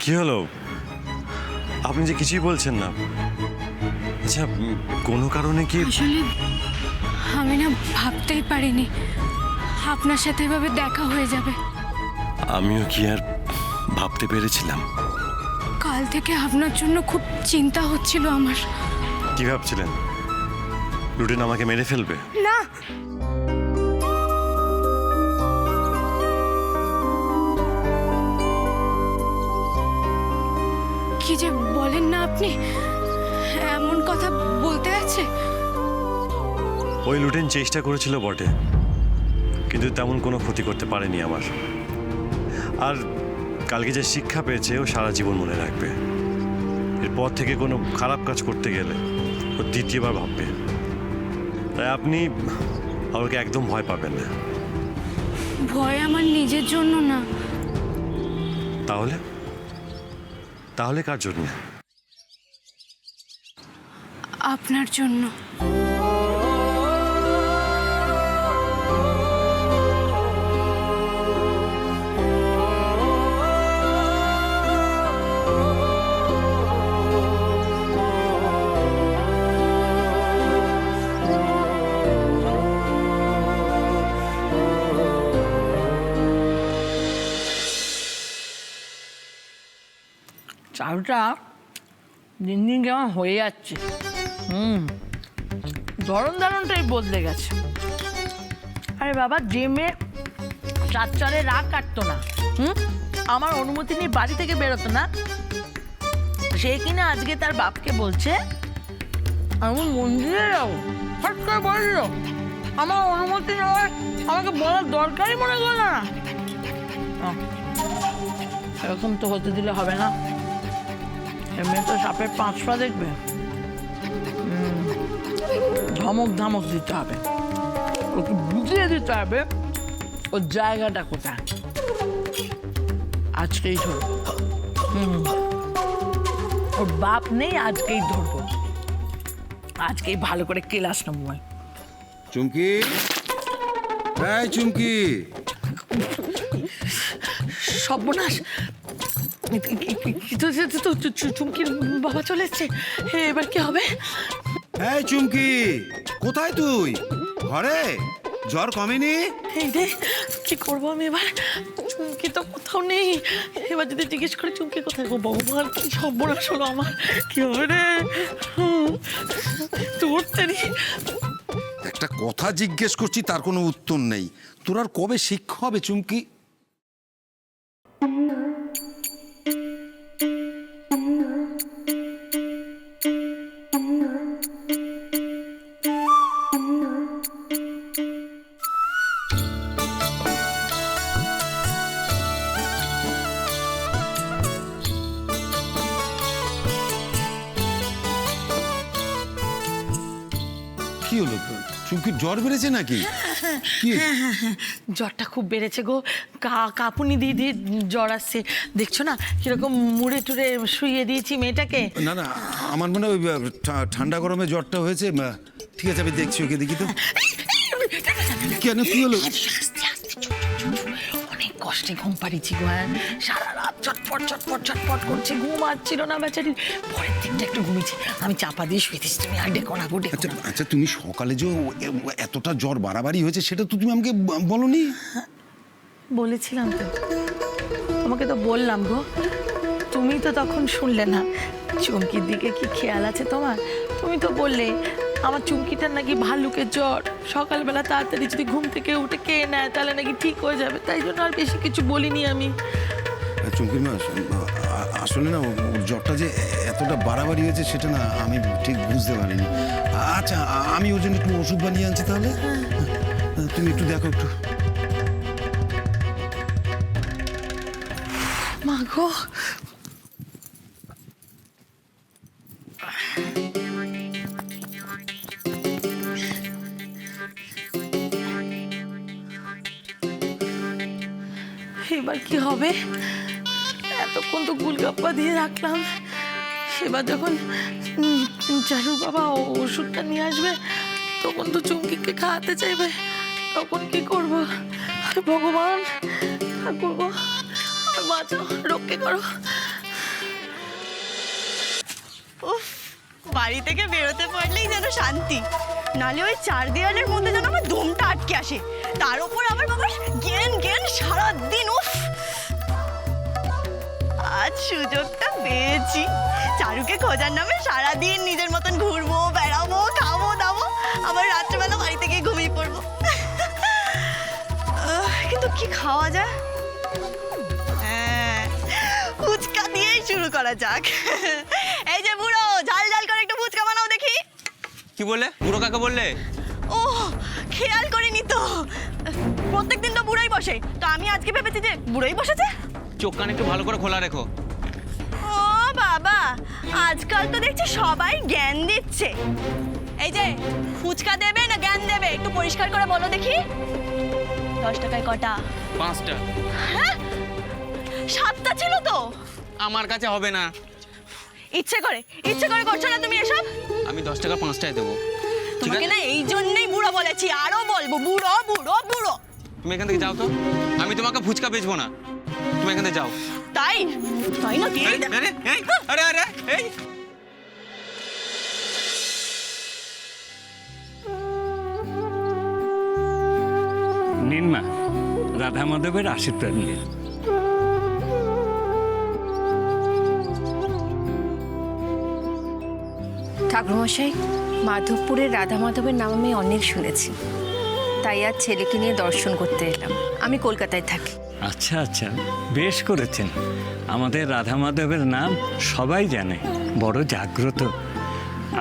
কি হলো? আপনি যে কিছুই বলছেন না। আচ্ছা, কোনো কারণে কি? আসলে আমি না ভাবতেই পারিনি আপনার সাথে এভাবে দেখা হয়ে যাবে। আমিও কি আর ভাবতে পেরেছিলাম? কাল থেকে আপনার জন্য খুব চিন্তা হচ্ছিল আমার। কি ভাবছিলেন? রুটিন আমাকে মেরে ফেলবে? না, কি যে বলেন না আপনি, এমন কথা বলতে আছে? ওই লুটেন চেষ্টা করেছিল বটে, কিন্তু তেমন কোনো ক্ষতি করতে পারেনি আমার। আর কালকে যে শিক্ষা পেয়েছে ও সারা জীবন মনে রাখবে। এরপর থেকে কোনো খারাপ কাজ করতে গেলে ও দ্বিতীয়বার ভাববে। তাই আপনি আমাকে একদম ভয় পাবেন না। ভয় আমার নিজের জন্য না। তাহলে তাহলে কার জন্য? আপনার জন্য। চালটা দিন দিন কেমন হয়ে যাচ্ছে। ধরন ধারণটাই বদলে গেছে। আরে বাবা, যে মেয়ে চার চারে রাগ কাটতো না, আমার অনুমতি নিয়ে বাড়ি থেকে বেরোতো না, সে কিনা আজকে তার বাপকে বলছে আমি মন্দিরে যাবো। হট করে বললো আমার অনুমতি নয়, আমাকে বলার দরকারই মনে করলো না। এরকম তো হতে দিলে হবে না। এমনি তো সাপের 5 পা দেখবে। ধমক ধমক দিতে হবে, ওকে বুঝিয়ে দিতে হবে ওর জায়গাটা কোথায়। আজকেই ধরবো। ওর বাপ নেই, আজকেই ধরবো। আজকেই ভালো করে ক্লাস নেবো। চুমকি, এই চুমকি। সর্বনাশ, চুমকির বাবা চলে এসছে। এবার কি হবে? এই চুমকি, কোথায় তুই? ঘরে? জ্বর কমেনি? এই রে, কি করবো আমি এবার? চুমকি তো কোথাও নেই। এবার যদি জিজ্ঞেস করে চুমকি কোথায়, গো ভগবান, কি সর্বনাশ হলো আমার। কি হবে রে? তোর তেরি। একটা কথা জিজ্ঞেস করছি, তার কোনো উত্তর নেই। তোর আর কবে শিক্ষা হবে চুমকি? কি হলো? চুমকির জ্বর বেড়েছে নাকি? কি? জ্বরটা খুব বেড়েছে গো। কাঁপুনি দিয়ে দিয়ে জ্বর আসছে। দেখছো না কিরকম মুড়ে টুড়ে শুইয়ে দিয়েছি মেয়েটাকে। না না, আমার মনে হয় ওই ঠান্ডা গরমে জ্বরটা হয়েছে। ঠিক আছে, আমি দেখছি, ওকে দেখি তো। কেন, কি হলো? অনেক কষ্টে ঘুম পাড়িয়েছি গো। সারা রাত চটপট চটপট চটপট করছে, ঘুম আসছিল না বেচারি। পরের দিনটা একটু ঘুমিয়েছি, আমি চাপা দিয়ে শুয়েছি। তুমি আর ডেকো না গো, ডেকো আচ্ছা না। আচ্ছা, তুমি সকালে যে এতটা জ্বর বাড়াবাড়ি হয়েছে সেটা তো তুমি আমাকে বলোনি। বলেছিলাম তো, তোমাকে তো বললাম গো, তুমি তো তখন শুনলে না। চুমকির দিকে কি খেয়াল আছে তোমার? তুমি তো বললে আমার চুমকিটার নাকি ভালুকের জ্বর, সকালবেলা তাড়াতাড়ি যদি ঘুম থেকে উঠে কে নেয় তাহলে নাকি ঠিক হয়ে যাবে। তাই জন্য আর বেশি কিছু বলিনি আমি। চুমকির মা, আসলে না ওর জ্বরটা যে এতটা বাড়াবাড়ি হয়েছে সেটা না আমি ঠিক বুঝতে পারিনি। আচ্ছা, আমি ওর জন্য একটু ওষুধ বানিয়ে আনছি তাহলে। তুমি একটু দেখো একটু। মা গো, এবার কি হবে? এতক্ষণ তো গুলগাপ্পা দিয়ে রাখলাম। এবার যখন চারুর বাবা ওষুধটা নিয়ে আসবে তখন তো চুমকিকে খাওয়াতে চাইবে, তখন কি করব? ভগবান, ঠাকুর গো, বাঁচাও, রক্ষে করো। উফ, বাড়ি থেকে বেরোতে পারলেই যেন শান্তি, নালে ওই চার দেওয়ালের মধ্যে যেন আমার দমটা আটকে আসে। তার উপর আমার বাবার জ্ঞান জ্ঞান সারাদিন। উফ, আজ সুযোগটা পেয়েছি, চারুকে খোঁজার নামে সারাদিন নিজের মতন ঘুরবো, বেড়াবো, খাবো দাবো, আবার রাত্রেবেলা বাড়ি থেকে ঘুমিয়ে পড়বো। কিন্তু কি খাওয়া যায়? হ্যাঁ, ফুচকা দিয়েই শুরু করা যাক। এই যে বুড়ো, ঝাল ঝাল করে একটু ফুচকা বানাও দেখি। কি বললে? বুড়ো কাকে বললে? ও, খেয়াল করিনি তো। প্রত্যেকদিন তো বুড়োই বসে, তো আমি আজকে ভেবেছি যে বুড়োই বসেছে। চোখ কান একটু ভালো করে খোলা রেখো। ও বাবা, আজকাল তো দেখছি সবাই জ্ঞান দিচ্ছে। এই যে ফুচকা দেবে না জ্ঞান দেবে, একটু পরিষ্কার করে বলো দেখি। 10 টাকায় কটা? 5টা। হ্যাঁ, 7টা ছিল তো। আমার কাছে হবে না। ইচ্ছে করে করছো না তুমি এসব। আমি 10 টাকা 5টায় দেবো। ঠিক তোমাকে আছে? না এই জন্যই বুড়ো বলেছি, আরো বলবো বুড়ো বুড়ো বুড়ো। তুমি এখান থেকে যাও তো। আমি তোমাকে ফুচকা বেচবো না। তুমি এখান থেকে যাও। তাই তাই না? এই, আরে, এই, আরে, আরে, এই। নিন মা, রাধা মাধবের আশীর্বাদ নিন। ঠাকুরমশাই, মাধবপুরের রাধা মাধবের নাম আমি অনেক শুনেছি, তাই আজ ছেলেকে নিয়ে দর্শন করতে এলাম। আমি কলকাতায় থাকি। আচ্ছা আচ্ছা, বেশ করেছেন। আমাদের রাধা মাধবের নাম সবাই জানে, বড় জাগ্রত।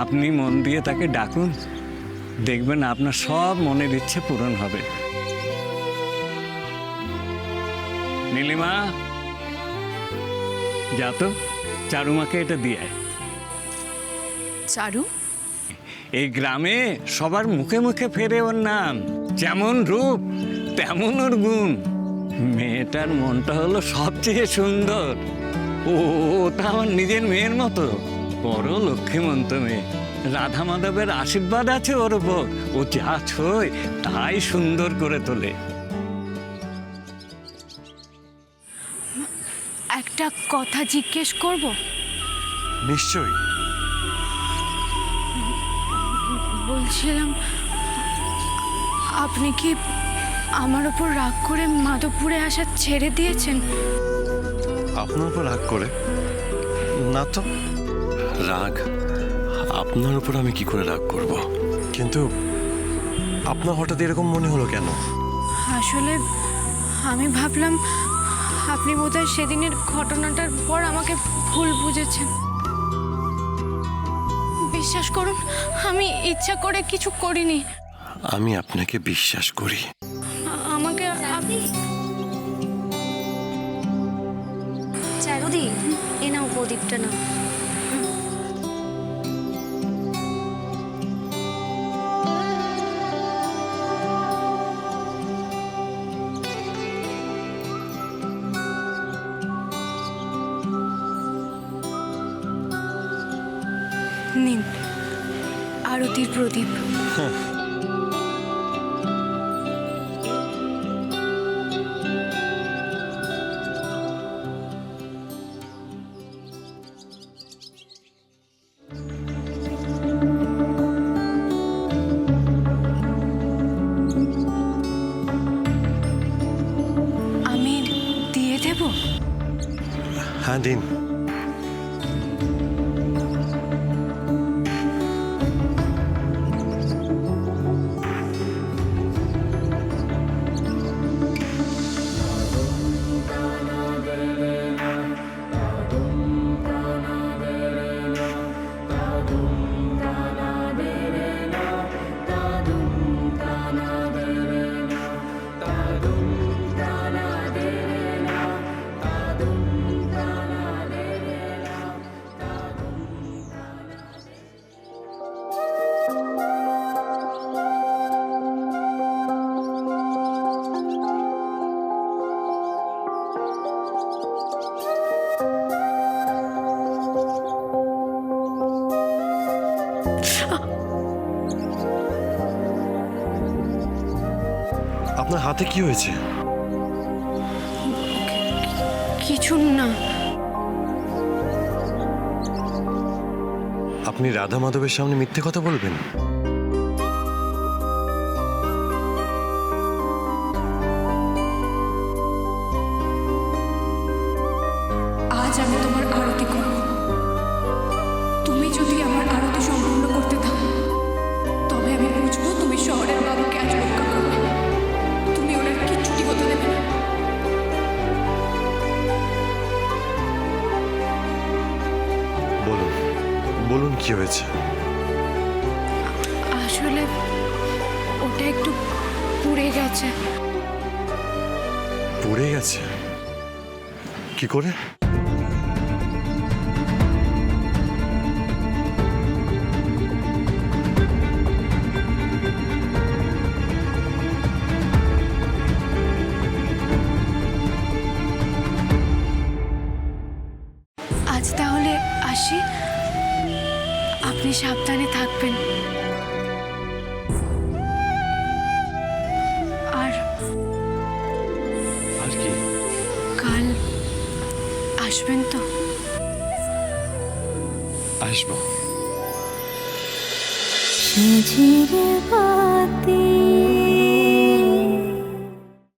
আপনি মন দিয়ে তাকে ডাকুন, দেখবেন আপনার সব মনের ইচ্ছে পূরণ হবে। নীলিমা, যা তো চারুমাকে এটা দিয়ে আয়। চারু? এই গ্রামে সবার মুখে মুখে ফেরে ওর নাম। যেমন রূপ তেমন ওর গুণ। মেয়েটার মনটা হলো সবচেয়ে সুন্দর। ওটা আমার নিজের মেয়ের মতো, বড় লক্ষ্মীমন্ত মেয়ে। রাধা মাধবের আশীর্বাদ আছে ওর উপর। ও যা ছয় তাই সুন্দর করে তোলে। একটা কথা জিজ্ঞেস করব? নিশ্চয়ই। বলছিলাম, আপনি কি আমার ওপর রাগ করে মাধবপুরে আসা ছেড়ে দিয়েছেন? আপনার উপর রাগ করে? না তো। রাগ আপনার উপর আমি কি করে রাগ করব? কিন্তু আপনার হঠাৎ এরকম মনে হলো কেন? আসলে আমি ভাবলাম আপনি বোধহয় সেদিনের ঘটনাটার পর আমাকে ভুল বুঝেছেন। বিশ্বাস করুন, আমি ইচ্ছা করে কিছু করিনি। আমি আপনাকে বিশ্বাস করি। আমাকে চারুদি, এ নাও প্রদীপটা নাও। নিন আরতির প্রদীপ। আমি দিয়ে দেব? হ্যাঁ, দিন। আপনার হাতে কি হয়েছে? কিছু না। আপনি রাধা মাধবের সামনে মিথ্যে কথা বলবেন? আজ আমি তোমার আরতি করব। তুমি যদি আমার আরতি সম্পূর্ণ করতে দাও তবে আমি বুঝবো তুমি শহরের বাবুকে আজ রক্ষা করবে। তুমি ওনার কিচ্ছুটি হতে দেবে না। বলুন, বলুন কি হয়েছে? আসলে ওটা একটু পুড়ে গেছে। পুড়ে গেছে? কি করে? আজ তাহলে আসি, আপনি সাবধানে থাকবেন। আর আর কি? কাল আসবেন তো? আসবো। ঝিরে বাতি